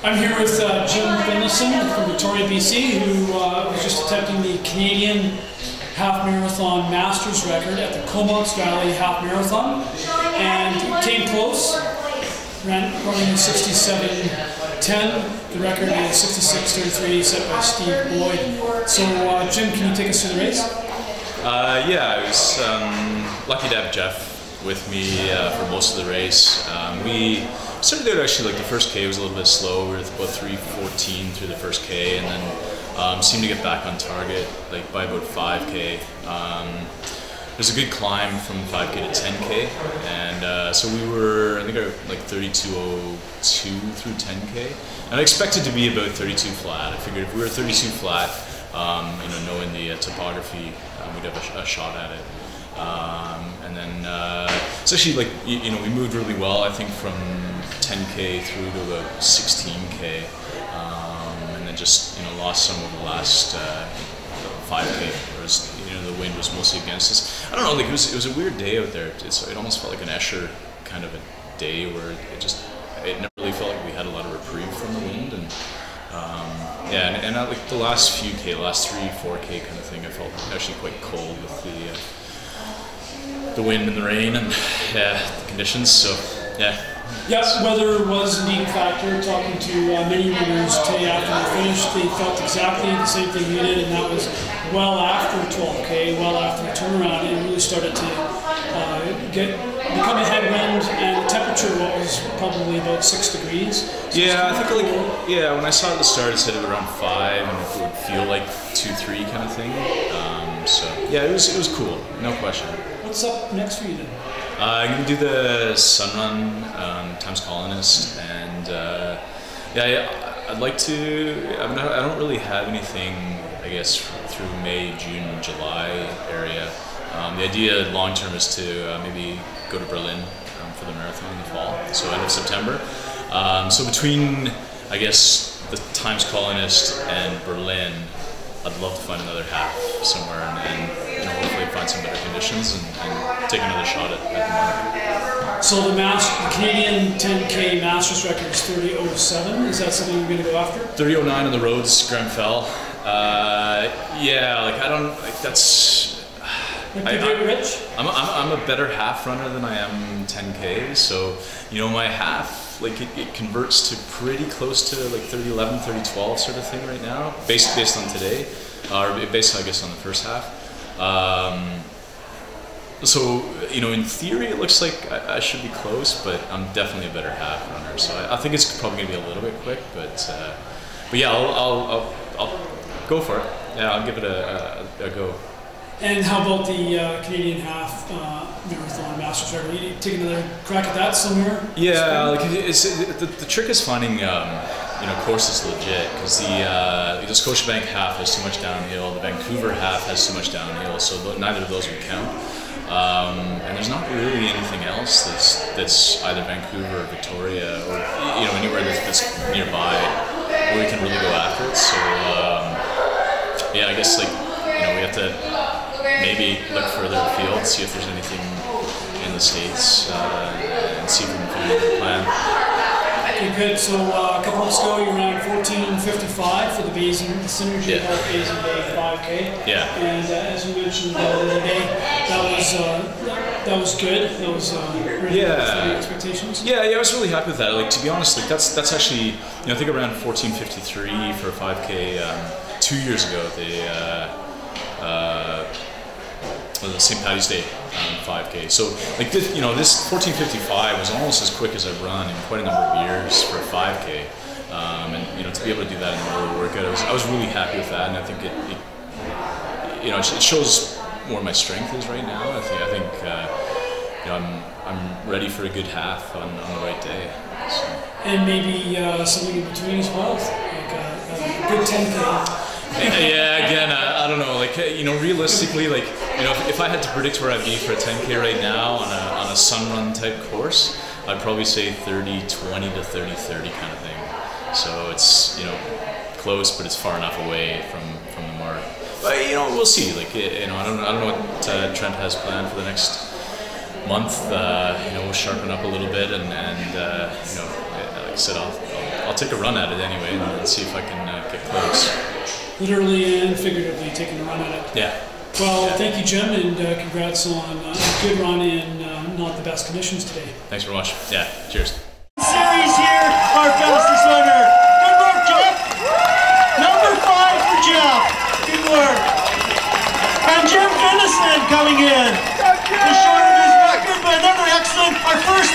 I'm here with Jim Finlayson from Victoria, BC, who was just attempting the Canadian Half Marathon Masters record at the Comox Valley Half Marathon, and came close, running in 67:10. The record is 66:33, set by Steve Boyd. So, Jim, can you take us through the race? Yeah, I was lucky to have Jeff with me for most of the race. We started out actually, like the first K was a little bit slow. We were at about 3:14 through the first K, and then seemed to get back on target like by about 5K. There's a good climb from 5K to 10K, and so we were, I think, like 32:02 through 10K, and I expected to be about 32 flat. I figured if we were 32 flat, knowing the topography, we'd have a shot at it. And then it's actually like, we moved really well, I think, from 10K through to about 16K, and then just, lost some of the last 5K, whereas, the wind was mostly against us. I don't know, like it was a weird day out there. It almost felt like an Escher kind of a day where it never really felt like we had a lot of reprieve from the wind, and and like the last few K, last 3-4K kind of thing, I felt actually quite cold with the wind and the rain and the conditions. So Yes, weather was indeed a factor. Talking to many winners today after they finished, they felt exactly the same thing we did, and that was well after 12K, well after the turnaround. It really started to become a headwind, and the temperature was probably about 6 degrees. So yeah, I think when I saw it at the start, it said it was around 5, and it would feel like 2-3 kind of thing. So yeah, it was cool, no question. What's up next for you then? I'm going to do the Sun Run, Times Colonist, and I'd like to, I don't really have anything, I guess, through May, June, July area. The idea long term is to maybe go to Berlin for the marathon in the fall, so end of September. So between, I guess, the Times Colonist and Berlin, I'd love to find another half somewhere and hopefully find some better conditions and take another shot at the mark. So the Canadian 10K Masters record is 30:07. Is that something you're going to go after? 30:09 on the roads, Grenfell. That's. Rich? I'm a better half runner than I am 10K. So my half, like it converts to pretty close to like 30:11, 30:12 sort of thing right now, based on today, or based, I guess, on the first half. So in theory it looks like I should be close, but I'm definitely a better half runner. So I think it's probably gonna be a little bit quick, but yeah, I'll go for it. Yeah, I'll give it a go. And how about the Canadian Half Marathon Masters record? You take another crack at that somewhere? Yeah, like the trick is finding courses legit, because the Scotiabank half has too much downhill, the Vancouver half has too much downhill, so neither of those would count. And there's not really anything else that's either Vancouver or Victoria or anywhere that's nearby where we can really go after it. So yeah, I guess we have to maybe look further afield, see if there's anything in the States, and see if we can find a good plan. Okay, good. So a couple months ago, you ran 14:55 for the Synergy Health Basin Day 5K. Yeah. And as you mentioned the other day, that was good. That was really good for the expectations. Yeah, I was really happy with that. Like, to be honest, like that's actually, I think I ran 14:53 for a 5K 2 years ago. The St. Paddy's Day 5K. So like this 14:55 was almost as quick as I've run in quite a number of years for a 5K, and to be able to do that in the middle of the workout, I was really happy with that, and I think it shows where my strength is right now. I think I'm ready for a good half on the right day. So. And maybe something in between as well, like a good 10K. Yeah, again, I don't know. Like, realistically, like, if I had to predict where I'd be for a 10K right now on a sun run type course, I'd probably say 30:20 to 30:30 kind of thing. So it's close, but it's far enough away from the mark. But we'll see. Like, I don't know what Trent has planned for the next month. We'll sharpen up a little bit, and like I said, I'll I'll take a run at it anyway and see if I can get close. Literally and figuratively taking a run at it. Yeah. Well, thank you, Jim, and congrats on a good run in not the best conditions today. Thanks very much. Yeah, cheers. Series here, our fastest runner. Good work, Jeff. Number 5 for Jeff. Good work. And Jim Finlayson coming in. Just short of his record, but another excellent. Our first